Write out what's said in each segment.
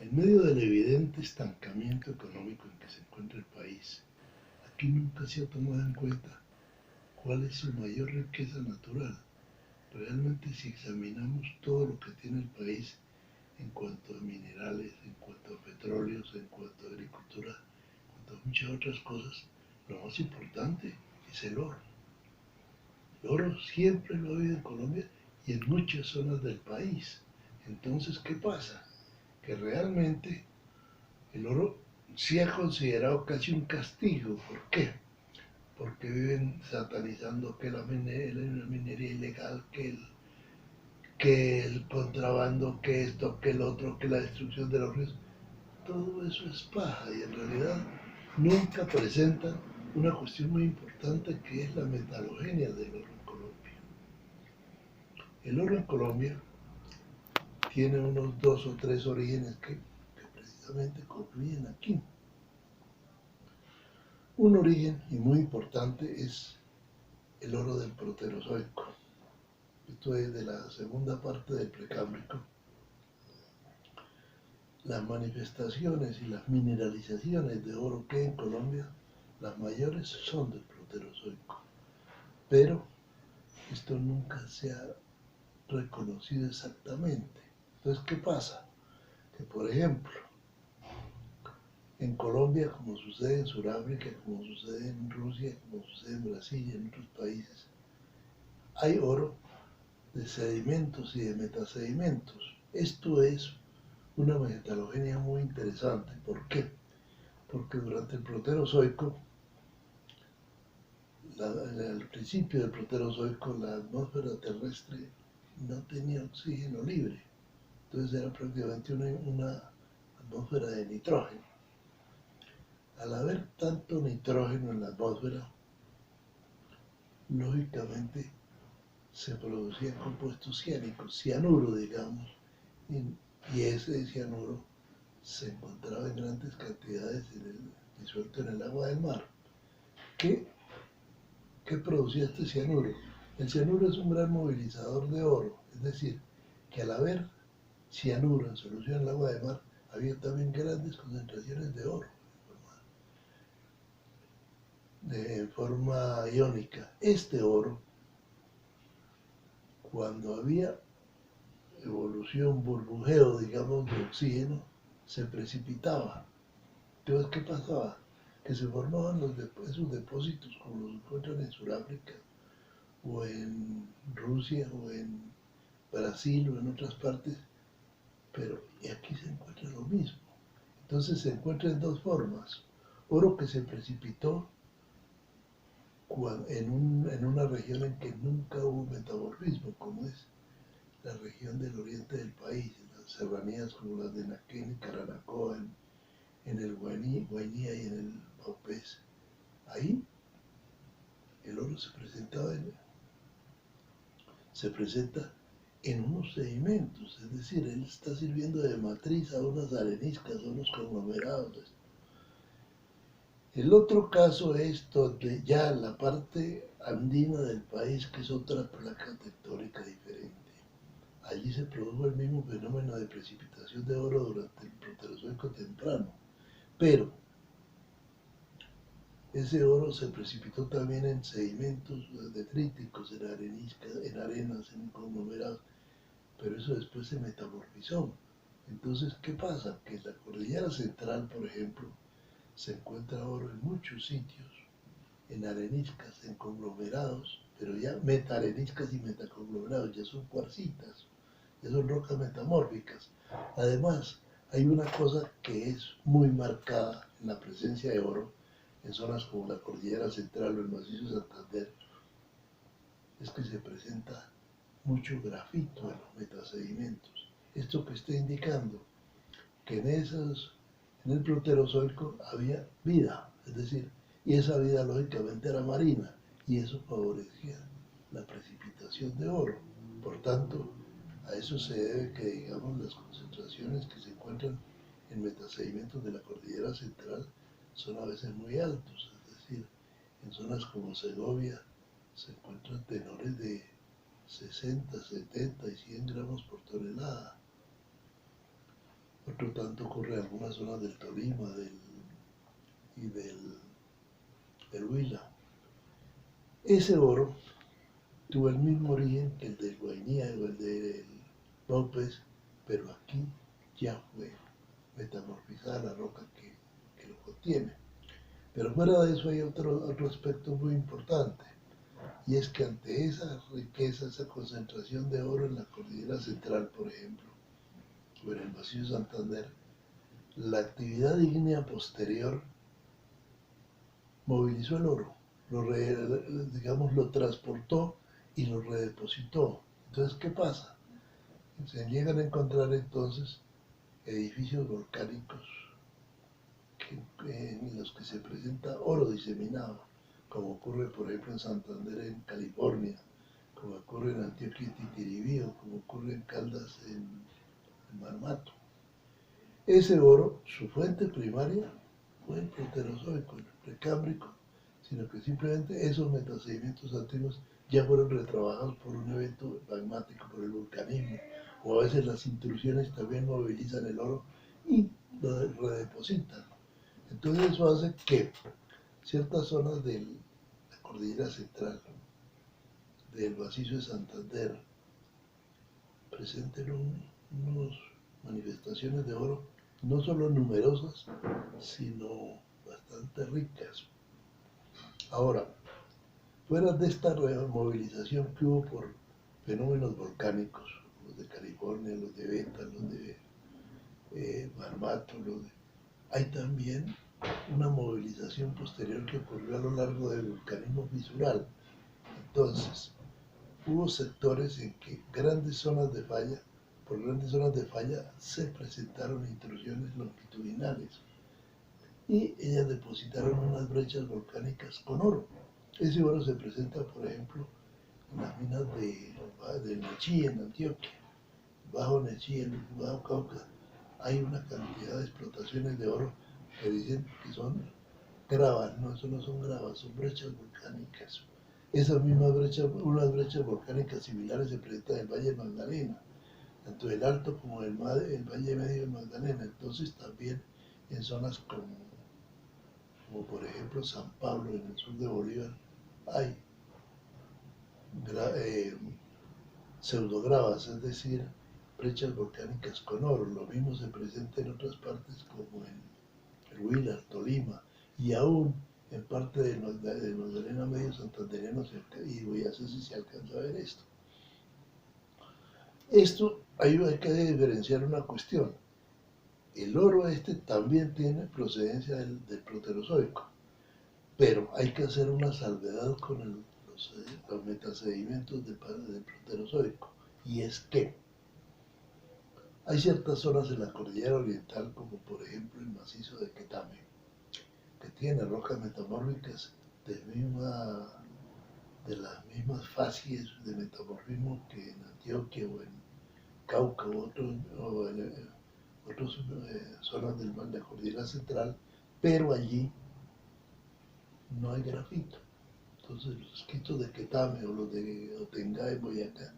En medio del evidente estancamiento económico en que se encuentra el país, aquí nunca se ha tomado en cuenta cuál es su mayor riqueza natural. Realmente, si examinamos todo lo que tiene el país en cuanto a minerales, en cuanto a petróleos, en cuanto a agricultura, en cuanto a muchas otras cosas, lo más importante es el oro. El oro siempre lo ha habido en Colombia y en muchas zonas del país. Entonces, ¿qué pasa? Que realmente el oro sí ha considerado casi un castigo. ¿Por qué? Porque viven satanizando que la minería ilegal, que el contrabando, que esto, que el otro, que la destrucción de los ríos. Todo eso es paja y en realidad nunca presentan una cuestión muy importante que es la metalogenia del oro en Colombia. El oro en Colombia tiene unos dos o tres orígenes que precisamente confluyen aquí. Un origen y muy importante es el oro del Proterozoico. Esto es de la segunda parte del Precámbrico. Las manifestaciones y las mineralizaciones de oro que hay en Colombia, las mayores son del Proterozoico. Pero esto nunca se ha reconocido exactamente. Entonces, ¿qué pasa? Que, por ejemplo, en Colombia, como sucede en Sudáfrica, como sucede en Rusia, como sucede en Brasil y en otros países, hay oro de sedimentos y de metasedimentos. Esto es una metalogenia muy interesante. ¿Por qué? Porque durante el Proterozoico, al principio del Proterozoico, la atmósfera terrestre no tenía oxígeno libre. Entonces era prácticamente una atmósfera de nitrógeno. Al haber tanto nitrógeno en la atmósfera, lógicamente se producían compuestos ciánicos, cianuro, digamos, y ese cianuro se encontraba en grandes cantidades disuelto en el agua del mar. ¿Qué, ¿Qué producía este cianuro? El cianuro es un gran movilizador de oro, es decir, que al haber cianuro en solución en el agua del mar, había también grandes concentraciones de oro de forma iónica. Este oro, cuando había evolución, burbujeo, digamos, de oxígeno, se precipitaba. Entonces, ¿qué pasaba? Que se formaban esos depósitos como los encuentran en Sudáfrica, o en Rusia, o en Brasil, o en otras partes, pero y aquí se encuentra lo mismo. Entonces se encuentra en dos formas. Oro que se precipitó en una región en que nunca hubo metamorfismo, como es la región del oriente del país, en las serranías como las de Naquén y Caranacoa, en el Guainía y en el Paupés. Ahí el oro se presenta en unos sedimentos, es decir, él está sirviendo de matriz a unas areniscas, a unos conglomerados. El otro caso es donde ya la parte andina del país, que es otra placa tectónica diferente, allí se produjo el mismo fenómeno de precipitación de oro durante el Proterozoico temprano, pero ese oro se precipitó también en sedimentos detríticos, en areniscas, en arenas, en conglomerados, pero eso después se metamorfizó. Entonces, ¿qué pasa? Que en la cordillera central, por ejemplo, se encuentra oro en muchos sitios, en areniscas, en conglomerados, pero ya metaareniscas y metaconglomerados, ya son cuarcitas, ya son rocas metamórficas. Además, hay una cosa que es muy marcada en la presencia de oro en zonas como la cordillera central o el macizo de Santander, es que se presenta mucho grafito en los metasedimentos. Esto que está indicando que en el Proterozoico había vida, es decir, y esa vida lógicamente era marina, y eso favorecía la precipitación de oro. Por tanto, a eso se debe que, digamos, las concentraciones que se encuentran en metasedimentos de la cordillera central son a veces muy altos, es decir, en zonas como Segovia se encuentran tenores de 60, 70 y 100 gramos por tonelada. otro tanto ocurre en algunas zonas del Tolima y del Huila. Ese oro tuvo el mismo origen que el del Guainía o el del López, pero aquí ya fue metamorfizada la roca que lo contiene. Pero fuera de eso hay otro aspecto muy importante, y es que ante esa riqueza, esa concentración de oro en la cordillera central, por ejemplo, o en el macizo de Santander, la actividad ígnea posterior movilizó el oro, digamos, lo transportó y lo redepositó. Entonces, ¿qué pasa? Se llegan a encontrar entonces edificios volcánicos en los que se presenta oro diseminado, como ocurre por ejemplo en Santander, en California, como ocurre en Antioquia y Titiribío, como ocurre en Caldas, en Marmato. Ese oro, su fuente primaria fue el proterozoico, el precámbrico, sino que simplemente esos metasedimentos antiguos ya fueron retrabajados por un evento magmático, por el vulcanismo, o a veces las intrusiones también movilizan el oro y lo redepositan. Entonces eso hace que ciertas zonas de la cordillera central, del macizo de Santander, presenten unas manifestaciones de oro no solo numerosas, sino bastante ricas. Ahora, fuera de esta movilización que hubo por fenómenos volcánicos, los de California, los de Beta, los de Marmato, hay también una movilización posterior que ocurrió a lo largo del vulcanismo fisural. Entonces, hubo sectores en que por grandes zonas de falla se presentaron intrusiones longitudinales y ellas depositaron unas brechas volcánicas con oro. Ese oro se presenta, por ejemplo, en las minas de Nechí, en Antioquia, bajo Nechí, en el bajo Cauca. Hay una cantidad de explotaciones de oro que dicen que son gravas, no, eso no son gravas, son brechas volcánicas. Esas mismas brechas, unas brechas volcánicas similares se presentan en el Valle de Magdalena, tanto el Alto como el Valle Medio de Magdalena. Entonces también en zonas como por ejemplo San Pablo, en el sur de Bolívar, hay pseudogravas, es decir, brechas volcánicas con oro. Lo mismo se presenta en otras partes como en el Huila, Tolima, y aún en parte del Magdalena Medio Santandereano y Boyacense se alcanza a ver esto. Esto hay que diferenciar una cuestión. El oro también tiene procedencia del proterozoico, pero hay que hacer una salvedad con los metasedimentos del proterozoico, y es que hay ciertas zonas en la cordillera oriental, como por ejemplo el macizo de Quetame, que tiene rocas metamórficas de las mismas facies de metamorfismo que en Antioquia o en Cauca o en otras zonas de la cordillera central, pero allí no hay grafito. Entonces los escritos de Quetame o los de Otengá en Boyacá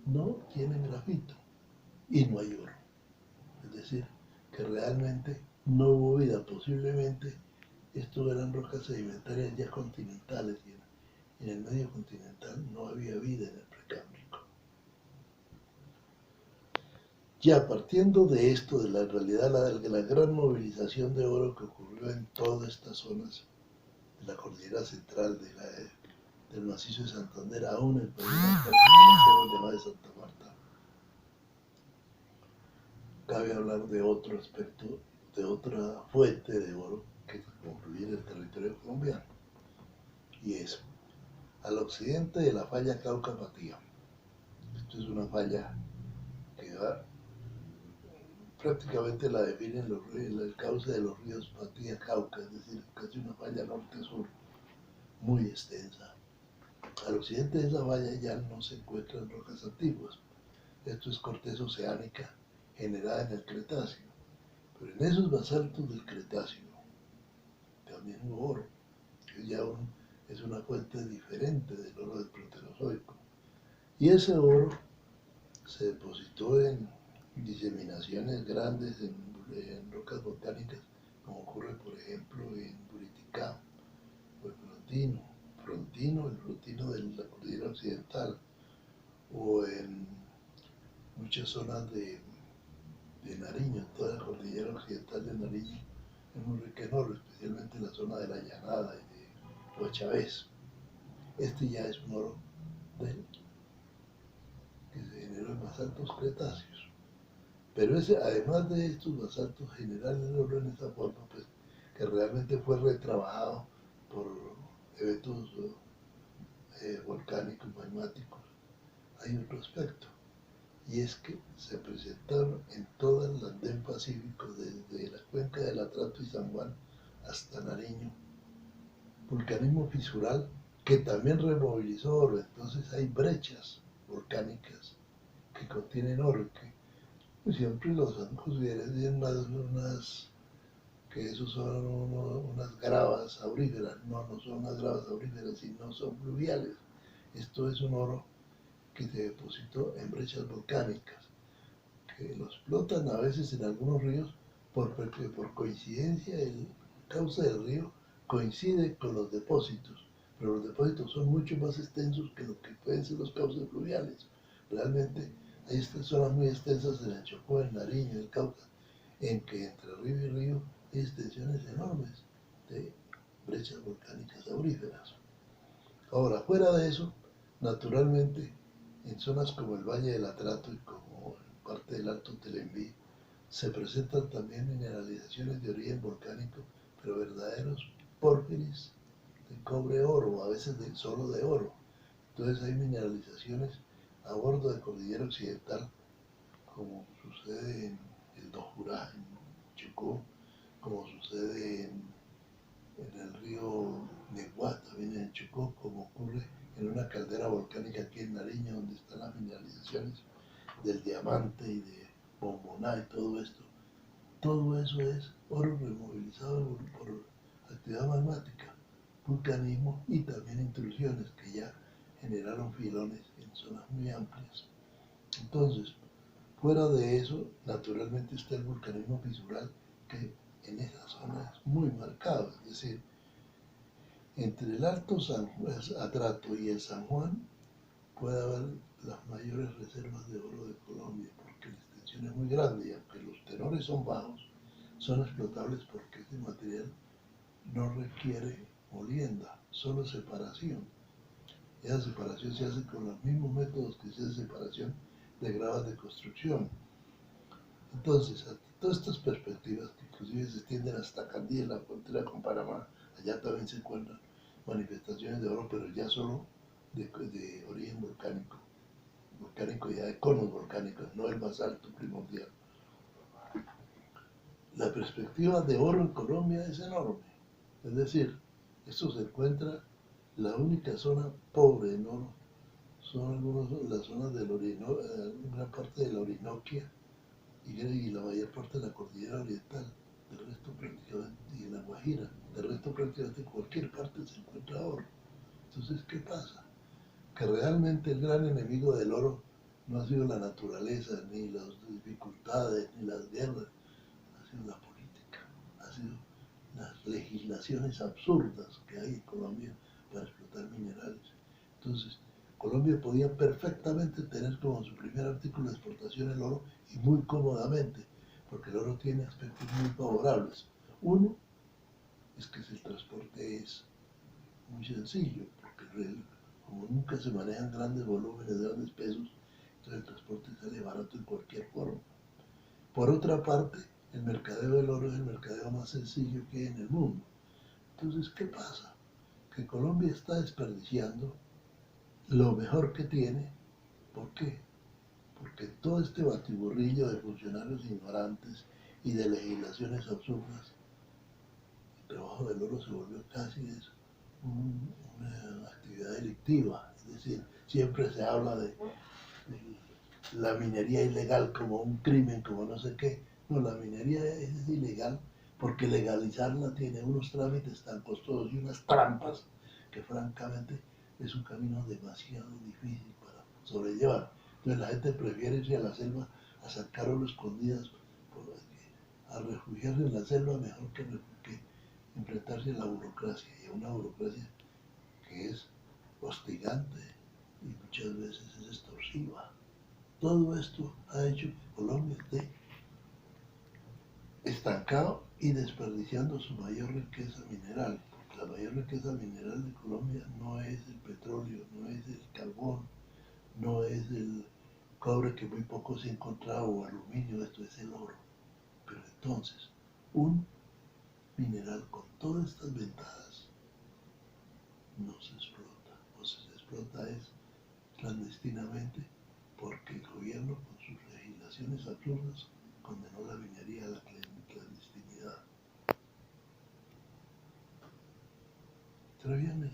no tienen grafito y no hay oro. Es decir, que realmente no hubo vida. Posiblemente esto eran rocas sedimentarias ya continentales y en el medio continental no había vida en el precámbrico. Ya partiendo de esto, de la realidad, la gran movilización de oro que ocurrió en todas estas zonas de la cordillera central, del macizo de Santander, aún el país más de Santa Marta, cabe hablar de otro aspecto, de otra fuente de oro que confluye en el territorio colombiano, y es al occidente de la falla Cauca-Patía. Esto es una falla que va, prácticamente la definen el cauce de los ríos Patía-Cauca, es decir, casi una falla norte-sur muy extensa. Al occidente de esa falla ya no se encuentran rocas antiguas. Esto es corteza oceánica generada en el Cretáceo. Pero en esos basaltos del Cretáceo también hubo oro, que ya es una fuente diferente del oro del proterozoico. Y ese oro se depositó en diseminaciones grandes en rocas volcánicas, como ocurre por ejemplo en Buriticá o en el Frontino de la cordillera occidental, o en muchas zonas de Nariño, toda la cordillera occidental de Nariño es muy rica en oro, especialmente en la zona de la Llanada y de Guachavés. Este ya es un oro que se generó en basaltos cretáceos. Pero ese, además de estos basaltos generales el oro en esa forma, pues que realmente fue retrabajado por eventos volcánicos, magmáticos, hay otro aspecto, y es que se presentaron en todo el andén pacífico, desde la cuenca del Atrato y San Juan hasta Nariño, vulcanismo fisural que también removilizó oro. Entonces hay brechas volcánicas que contienen oro, que pues, siempre los consideran unas que esos son unas gravas auríferas. No, no son unas gravas auríferas, sino son fluviales. Esto es un oro que se depositó en brechas volcánicas, que lo explotan a veces en algunos ríos porque por coincidencia el cauce del río coincide con los depósitos, pero los depósitos son mucho más extensos que lo que pueden ser los cauces fluviales. Realmente hay estas zonas muy extensas en el Chocó, en Nariño, en el Cauca, en que entre río y río hay extensiones enormes de brechas volcánicas auríferas. Ahora, fuera de eso, naturalmente, en zonas como el Valle del Atrato y como parte del Alto Telembí, se presentan también mineralizaciones de origen volcánico, pero verdaderos pórfiris de cobre-oro, a veces solo de oro. Entonces hay mineralizaciones a bordo de Cordillera Occidental, como sucede en el Dojurá, en Chocó, como sucede en el río Neguá, también en Chocó, como ocurre en una caldera volcánica aquí en Nariño, donde están las mineralizaciones del diamante y de bomboná y todo esto. Todo eso es oro removilizado por actividad magmática, vulcanismo y también intrusiones que ya generaron filones en zonas muy amplias. Entonces, fuera de eso, naturalmente está el vulcanismo fisural, que en esa zona es muy marcado, es decir, entre el Alto Atrato y el San Juan puede haber las mayores reservas de oro de Colombia, porque la extensión es muy grande y aunque los tenores son bajos, son explotables porque este material no requiere molienda, solo separación. Esa separación se hace con los mismos métodos que se hace separación de gravas de construcción. Entonces, todas estas perspectivas, que inclusive se extienden hasta Candía, la frontera con Panamá, allá también se encuentran manifestaciones de oro, pero ya solo de origen volcánico ya de conos volcánicos, no el basalto primordial. La perspectiva de oro en Colombia es enorme, es decir, esto se encuentra, la única zona pobre en oro son las zonas del Orinoco, una parte de la Orinoquia y la mayor parte de la cordillera oriental, del resto prácticamente, y en la Guajira, del resto prácticamente en cualquier parte se encuentra oro. Entonces, ¿qué pasa? Que realmente el gran enemigo del oro no ha sido la naturaleza, ni las dificultades, ni las guerras, ha sido la política, ha sido las legislaciones absurdas que hay en Colombia para explotar minerales. Entonces, Colombia podía perfectamente tener como su primer artículo de exportación el oro y muy cómodamente, porque el oro tiene aspectos muy favorables. Uno es que el transporte es muy sencillo, porque como nunca se manejan grandes volúmenes, grandes pesos, entonces el transporte sale barato en cualquier forma. Por otra parte, el mercadeo del oro es el mercadeo más sencillo que hay en el mundo. Entonces, ¿qué pasa? Que Colombia está desperdiciando lo mejor que tiene. ¿Por qué? Porque todo este batiburrillo de funcionarios ignorantes y de legislaciones absurdas, el trabajo del oro se volvió casi una actividad delictiva. Es decir, siempre se habla de la minería ilegal como un crimen, como no sé qué. No, la minería es ilegal porque legalizarla tiene unos trámites tan costosos y unas trampas que francamente es un camino demasiado difícil para sobrellevar. Entonces la gente prefiere irse a la selva a sacar oro escondidas, a refugiarse en la selva mejor que enfrentarse a la burocracia y a una burocracia que es hostigante y muchas veces es extorsiva. Todo esto ha hecho que Colombia esté estancado y desperdiciando su mayor riqueza mineral, porque la mayor riqueza mineral de Colombia no es el petróleo, no es el carbón, no es el cobre que muy poco se ha encontrado o aluminio, esto es el oro. Pero entonces, un mineral con todas estas ventajas no se explota, o se explota es clandestinamente porque el gobierno con sus legislaciones absurdas condenó la minería a la clandestinidad. Todavía me